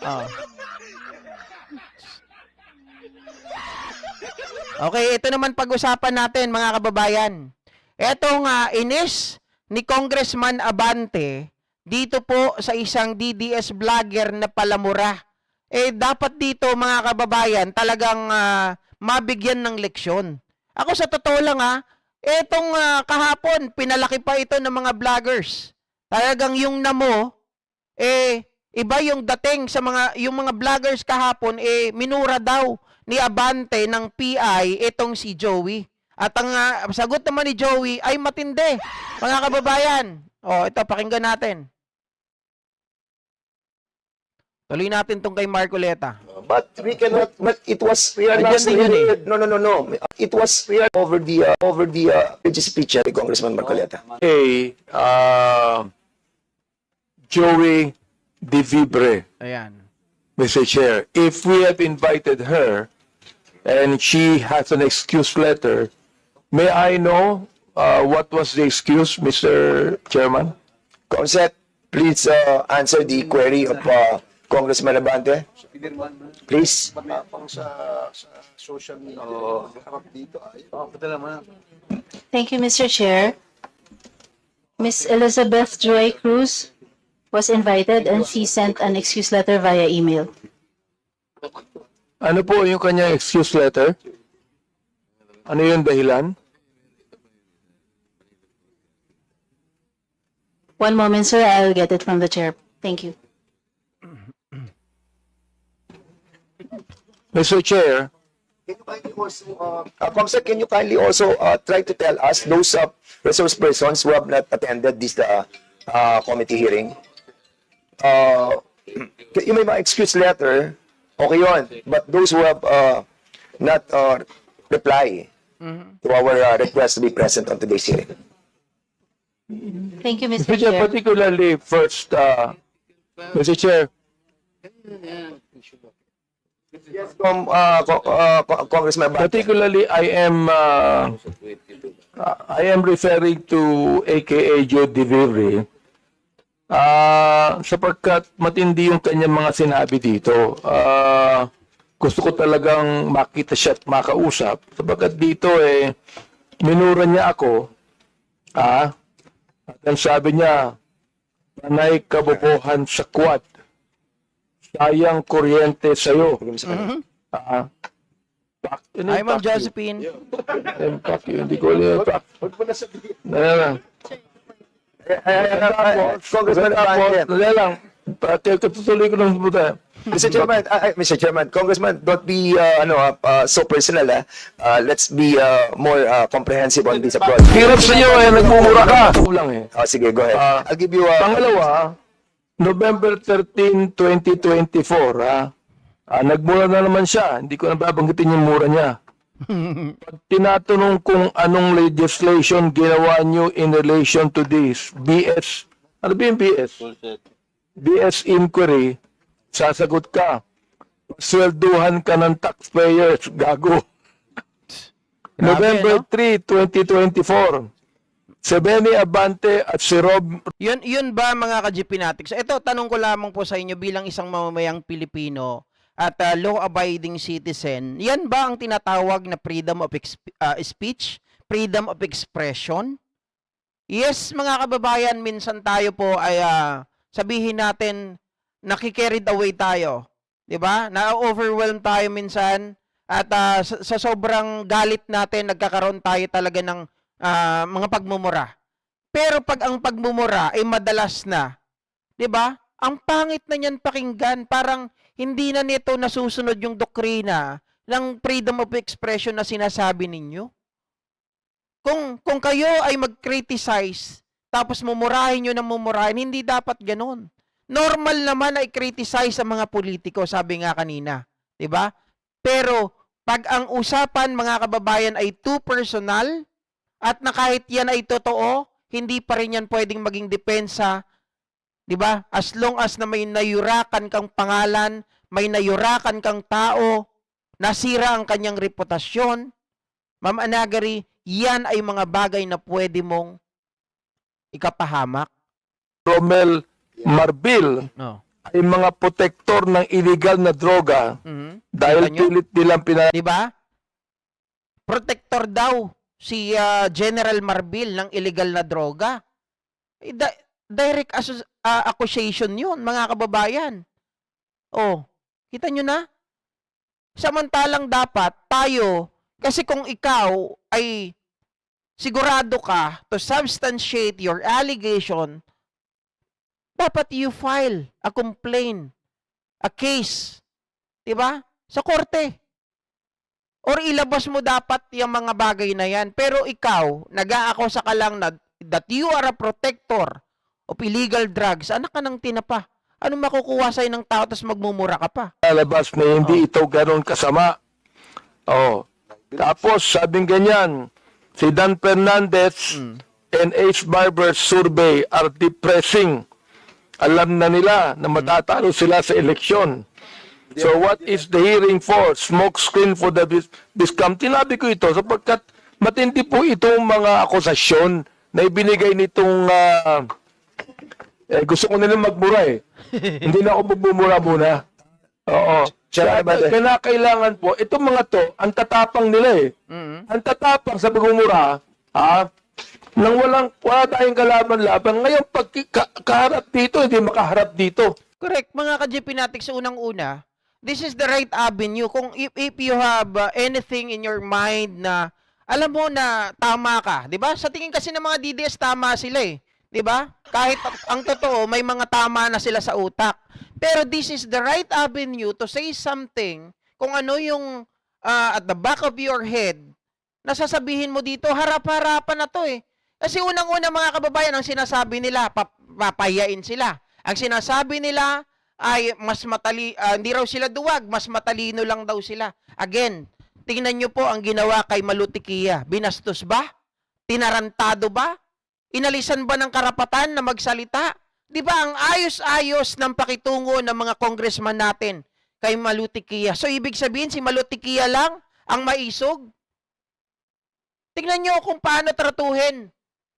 Oh. Okay, ito naman pag-usapan natin mga kababayan. Etong inis ni Congressman Abante dito po sa isang DDS vlogger na palamura. Dapat dito mga kababayan talagang mabigyan ng leksyon. Ako sa totoo lang etong kahapon pinalaki pa ito ng mga vloggers. Talagang yung namo iba yung dating sa yung mga vloggers kahapon minura daw ni Abante ng PI itong si Joey. At ang sagot naman ni Joey ay matindi, mga kababayan. Ito pakinggan natin. Tuloy natin tong kay Marcoleta. But we cannot. But it was. We are not Agenda yun eh. No. It was over the speech ni Congressman Marcoleta. Hey, Joey De Vibre, Ayan. Mr. Chair, if we have invited her and she has an excuse letter, may I know what was the excuse, Mr. Chairman? Consent, please answer the query of Congressman Abante. Please. Thank you, Mr. Chair. Miss Elizabeth Joy Cruz was invited and she sent an excuse letter via email. Ano po yung kanyang excuse letter? Ano yung dahilan? One moment, sir. I'll get it from the chair. Thank you. Mr. Chair, Comsec, can you kindly also try to tell us those resource persons who have not attended this committee hearing? Yung may mga excuse letter, okay yun. But those who have not reply to our request to be present on today's hearing. Thank you, Mr. Mr. Chair, Chair. particularly first, Mr. Chair, Yes, Congressman Abante. particularly I am referring to AKA Joe De Vibre sapagkat matindi yung kanyang mga sinabi dito. Gusto ko talagang makita siya at makausap sapagkat dito minura niya ako at ang sabi niya, panay kabobohan sa quad, sayang kuryente sa'yo. Hi, Ma'am Josephine. Fuck you, hindi ko ulit. Huwag mo na sabihin. Congressman Abante. lang. Katutuloy ko lang pumunta. Mr. Chairman, Congressman, don't be so personal. Let's be more comprehensive on this approach. Hirap sa iyo nagmumura ka. Kulang Sige, go ahead. I'll give you Pangalawa, November 13, 2024, nagmura na naman siya. Hindi ko na babanggitin yung mura niya. Pag tinatanong kung anong legislation ginawa niyo in relation to this, BS, ano ba yung BS? BS inquiry, sasagot ka. Swelduhan ka ng taxpayers, gago. November 3, 2024, si Benny Abante at si Rob Yun ba mga ka-GPnatics? Ito, tanong ko lamang po sa inyo bilang isang mamamayang Pilipino at law-abiding citizen, yan ba ang tinatawag na freedom of speech? Freedom of expression? Yes, mga kababayan, minsan tayo po ay sabihin natin nakikarried away tayo. 'Di ba? Na-overwhelm tayo minsan at sa sobrang galit natin nagkakaroon tayo talaga ng mga pagmumura. Pero pag ang pagmumura ay madalas na, 'di ba? Ang pangit na niyan pakinggan, parang hindi na nito nasusunod yung doktrina ng freedom of expression na sinasabi ninyo. Kung kayo ay mag-criticize, tapos mumurahin nyo ng mumurahin, hindi dapat ganun. Normal naman ay criticize sa mga politiko, sabi nga kanina. 'Di ba? Pero pag ang usapan mga kababayan ay too personal, at na kahit yan ay totoo, hindi pa rin yan pwedeng maging depensa. 'Di ba? As long as na may nayurakan kang pangalan, may nayurakan kang tao, nasira ang kanyang reputasyon, Ma'am Anagari, yan ay mga bagay na pwede mong ikapahamak. Romel Marbil No. ay mga protektor ng illegal na droga dahil Kita nyo? pilit nilang Di ba? Protector daw si General Marbil ng illegal na droga. Direct accusation yun, mga kababayan. Oh, kita nyo na? Samantalang dapat tayo, kasi kung ikaw ay sigurado ka to substantiate your allegation, dapat you file a complaint, a case, 'di ba? Sa korte. Or ilabas mo dapat yung mga bagay na yan. Pero ikaw, nag-aakusa ka lang na that you are a protector of illegal drugs. Anak ka ng tinapa. Anong makukuha sa'yo ng tao tapos magmumura ka pa? lalabas na hindi ito gano'n kasama. Oh. Tapos, sabing ganyan, si Dan Fernandez and Ace Barber's survey are depressing. Alam na nila na matatalo sila sa eleksyon. So what is the hearing for? Smoke screen for the discount. Tinabi ko ito sapagkat matindi po itong mga akusasyon na ibinigay nitong gusto ko nilang magmura eh. Hindi na ako magbumura muna. Oo. Kaya kailangan po, itong mga to, ang tatapang nila eh. Ang tatapang sa pagmumura, nang wala tayong kalaban-laban. Ngayon, pag kaharap dito, hindi makaharap dito. Correct. Mga ka-GP natin sa unang-una, this is the right avenue. Kung if you have anything in your mind na alam mo na tama ka, 'di ba? Sa tingin kasi ng mga DDS tama sila eh, 'di ba? Kahit ang totoo may mga tama na sila sa utak. Pero this is the right avenue to say something kung ano yung at the back of your head na sasabihin mo dito, harap-harapan na 'to eh. Kasi unang-una mga kababayan, ang sinasabi nila, papayain sila. Ang sinasabi nila ay hindi raw sila duwag, mas matalino lang daw sila. Again, tingnan nyo po ang ginawa kay Malutikia. Binastos ba? Tinarantado ba? Inalisan ba ng karapatan na magsalita? Di ba ang ayos-ayos ng pakitungo ng mga congressman natin kay Malutikia? So ibig sabihin si Malutikia lang ang maisog? Tingnan nyo kung paano tratuhin.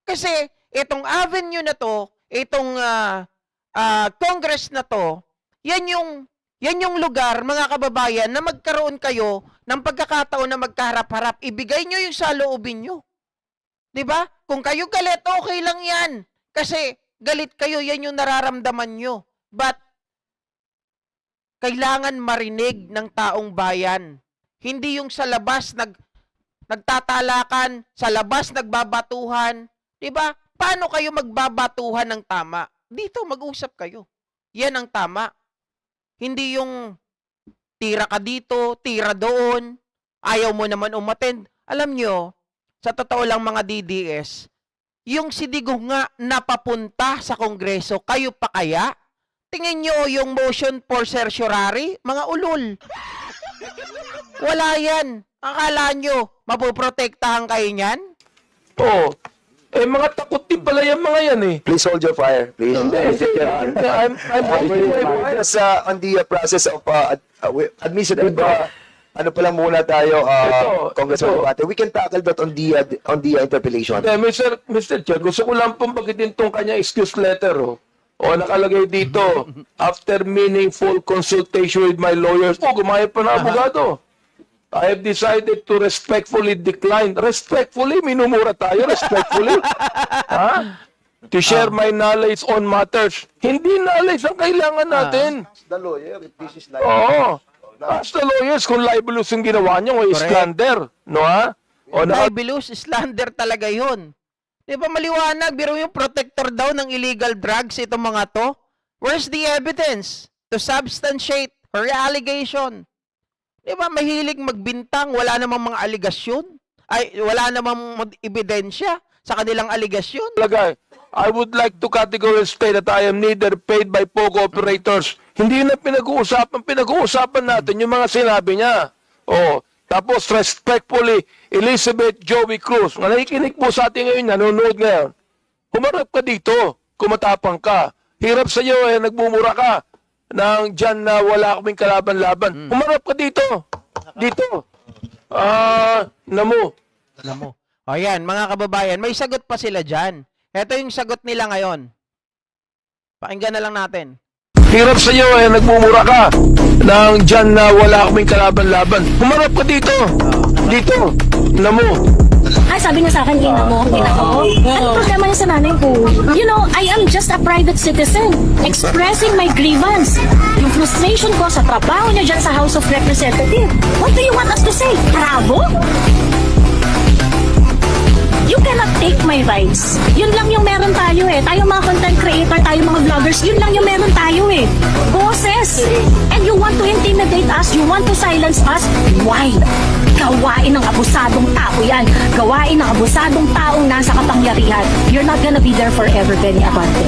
Kasi itong avenue na to, itong Congress na to, yan yung lugar, mga kababayan, na magkaroon kayo ng pagkakataon na magkaharap-harap. Ibigay nyo yung saloobin nyo. 'Di ba? Kung kayo galit, okay lang yan. Kasi galit kayo, yan yung nararamdaman nyo. But, kailangan marinig ng taong bayan. Hindi yung sa labas nagtatalakan, sa labas nagbabatuhan. 'Di ba? Paano kayo magbabatuhan ng tama? Dito mag-usap kayo. Yan ang tama. Hindi yung tira ka dito, tira doon, ayaw mo naman umattend. Alam nyo, sa totoo lang mga DDS, yung si Digong nga napapunta sa Kongreso, kayo pa kaya? Tingnan nyo yung motion for certiorari, mga ulol. Wala yan. Akala nyo, mapoprotektahan kayo niyan? Oo. Mga takot din pala yung mga yan eh. Please hold your fire, please. I'm holding my fire. Just on the process of administrative, ano pa lang muna tayo, Congressman Duarte. We can tackle that on the interpellation. Mr. Chair, gusto ko lang pong bagitin tong kanyang excuse letter. O nakalagay dito, after meaningful consultation with my lawyers, gumaya pa na abogado. I have decided to respectfully decline. Respectfully? Minumura tayo, respectfully? To share my knowledge on matters. Hindi knowledge ang kailangan natin. The lawyer, if this is like... Oo. Ask the lawyers kung libelous yung ginawa niyo o slander. No ha? O Libelous, slander talaga yun. Di ba maliwanag? Biro yung protector daw ng illegal drugs itong mga to. Where's the evidence to substantiate her allegation? Di ba mahilig magbintang, wala namang mga aligasyon? Ay, wala namang ebidensya sa kanilang aligasyon? Lagay, I would like to categorically state that I am neither paid by POGO operators. Hindi na pinag-uusapan. Pinag-uusapan natin yung mga sinabi niya. Tapos respectfully, Elizabeth Joey Cruz, na nakikinig po sa atin ngayon, nanonood ngayon, humarap ka dito, kumatapang ka. Hirap sa iyo, nagmumura ka nang dyan na wala kaming kalaban-laban. Humarap ka dito. Dito. Namo. O yan, mga kababayan, may sagot pa sila dyan. Ito yung sagot nila ngayon. Pakinggan na lang natin. Hirap sa iyo eh, nagmumura ka nang dyan na wala kaming kalaban-laban. Humarap ka dito. Dito. Alam mo. Ay, sabi niya sa akin, ina mo, ina ko. Ano problema niya sa nanay ko? You know, I am just a private citizen expressing my grievance. Yung frustration ko sa trabaho niya dyan sa House of Representatives. What do you want us to say? Bravo? You cannot take my rights. Yun lang yung meron tayo eh. Tayo mga content creator, tayo mga vloggers, yun lang yung meron tayo eh. Boses. And you want to intimidate us, you want to silence us. Why? Gawain ng abusadong tao yan. Gawain ng abusadong taong nasa kapangyarihan. You're not gonna be there forever, Benny Abante.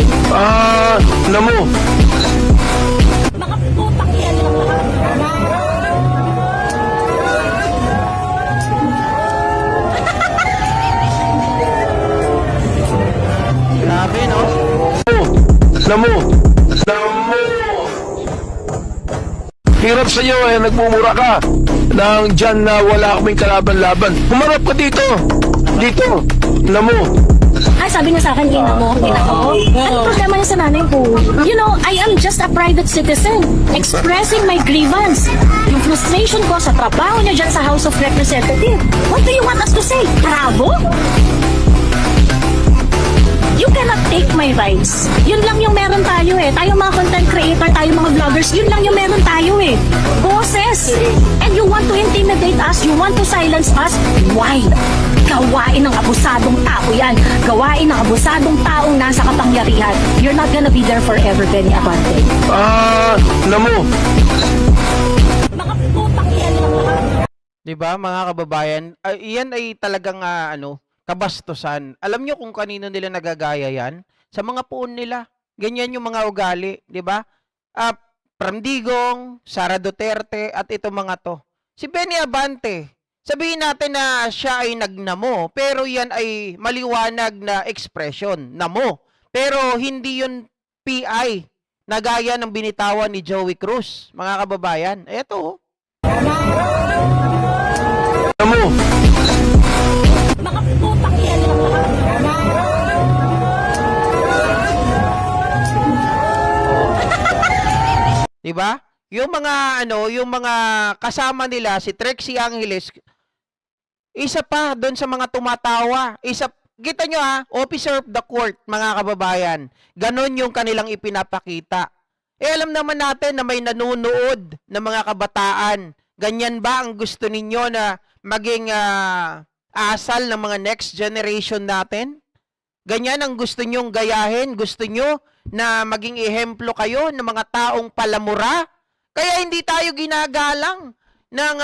Alam mo. Mga putang yan lang lahat. Grabe, no? Alam mo. Hirap sa iyo eh, nagmumura ka nang dyan na wala kaming kalaban-laban. Humarap ka dito. Dito. Alam mo. Ay, sabi niya sa akin, ina mo, ina ko. Ano problema niya sa nanay ko? You know, I am just a private citizen expressing my grievance. Yung frustration ko sa trabaho niya dyan sa House of Representatives. What do you want us to say? Bravo? You cannot take my rights. Yun lang yung meron tayo eh. Tayo mga content creator, tayo mga vloggers, yun lang yung meron tayo eh. Boses. And you want to intimidate us, you want to silence us. Why? Gawain ng abusadong tao yan. Gawain ng abusadong taong nasa kapangyarihan. You're not gonna be there forever, Benny Abante. Alam mo. Mga putang yan lang lahat. 'Di ba, mga kababayan? Iyan ay talagang kabastusan. Alam nyo kung kanino nila nagagaya yan? Sa mga puon nila. Ganyan yung mga ugali, 'di ba? Pramdigong, Sara Duterte at ito mga to. Si Benny Abante, sabihin natin na siya ay nagnamo, pero yan ay maliwanag na expression, namo. Pero hindi yun PI na gaya ng binitawan ni Joey Cruz, mga kababayan. Eto. Alam mo. Mga putang yan lang lahat. Diba? Yung mga yung mga kasama nila si Trixie Angeles, isa pa doon sa mga tumatawa. Kita nyo officer of the court, mga kababayan. Ganon yung kanilang ipinapakita. Alam naman natin na may nanonood na mga kabataan. Ganyan ba ang gusto ninyo na maging asal ng mga next generation natin? Ganyan ang gusto nyong gayahin? Gusto nyo na maging ehemplo kayo ng mga taong palamura? Kaya hindi tayo ginagalang ng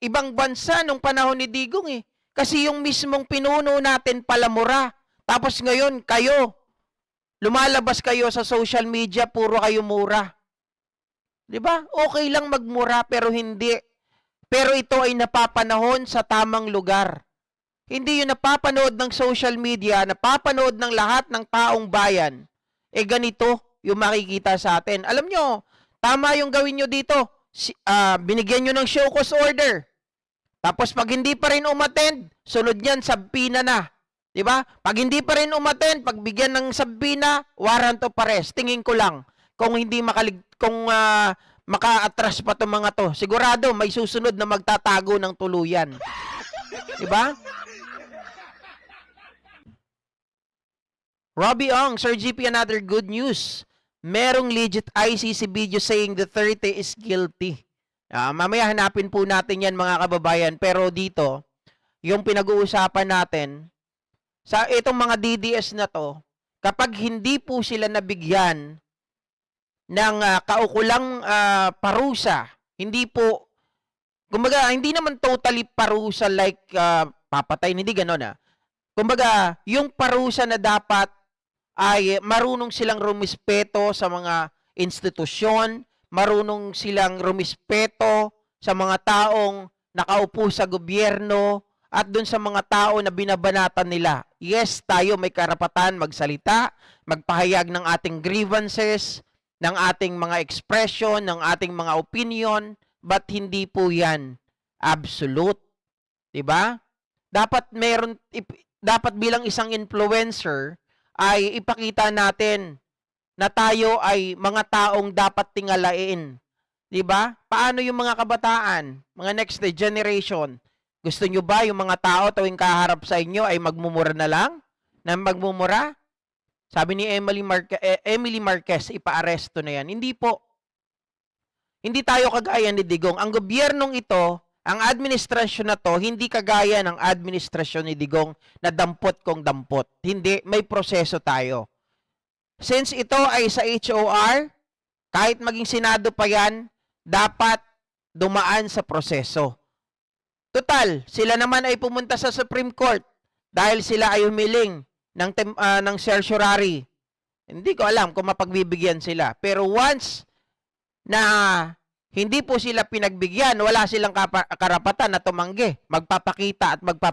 ibang bansa nung panahon ni Digong eh. Kasi yung mismong pinuno natin palamura. Tapos ngayon kayo, lumalabas kayo sa social media, puro kayo mura. 'Di ba? Okay lang magmura pero hindi. Pero ito ay napapanahon sa tamang lugar. Hindi yung napapanood ng social media, napapanood ng lahat ng taong bayan. Ganito yung makikita sa atin. Alam nyo, tama yung gawin nyo dito. Binigyan nyo ng show cause order. Tapos pag hindi pa rin umattend, sunod yan, sabpina na. Diba? Pag hindi pa rin umattend, pag bigyan ng sabpina, warrant of arrest. Tingin ko lang, kung hindi maka-atras pa itong mga to, sigurado may susunod na magtatago ng tuluyan. Diba? Robbie Ong, Sir GP, another good news. Merong legit ICC video saying Duterte is guilty. Mamaya hanapin po natin yan, mga kababayan. Pero dito, yung pinag-uusapan natin, sa itong mga DDS na to, kapag hindi po sila nabigyan ng kaukulang parusa, hindi po, kumbaga, hindi naman totally parusa like papatay, hindi ganon Kumbaga, yung parusa na dapat ay marunong silang rumispeto sa mga institusyon, marunong silang rumispeto sa mga taong nakaupo sa gobyerno at dun sa mga tao na binabanatan nila. Yes, tayo may karapatan magsalita, magpahayag ng ating grievances, ng ating mga expression, ng ating mga opinion, but hindi po yan absolute. 'Di ba? Dapat bilang isang influencer ay ipakita natin na tayo ay mga taong dapat tingalain. 'Di ba? Paano yung mga kabataan, mga next generation? Gusto nyo ba yung mga tao tuwing kaharap sa inyo ay magmumura na lang? Na magmumura? Sabi ni Emily Marquez, ipaaresto na yan. Hindi po. Hindi tayo kagaya ni Digong. Ang gobyernong ito, ang administrasyon na to, hindi kagaya ng administrasyon ni Digong na dampot kong dampot. Hindi, may proseso tayo. Since ito ay sa HOR, kahit maging Senado pa yan, dapat dumaan sa proseso. Total, sila naman ay pumunta sa Supreme Court dahil sila ay humiling ng certiorari. Hindi ko alam kung mapagbibigyan sila. Pero once na hindi po sila pinagbigyan, wala silang karapatan na tumanggi, magpapakita at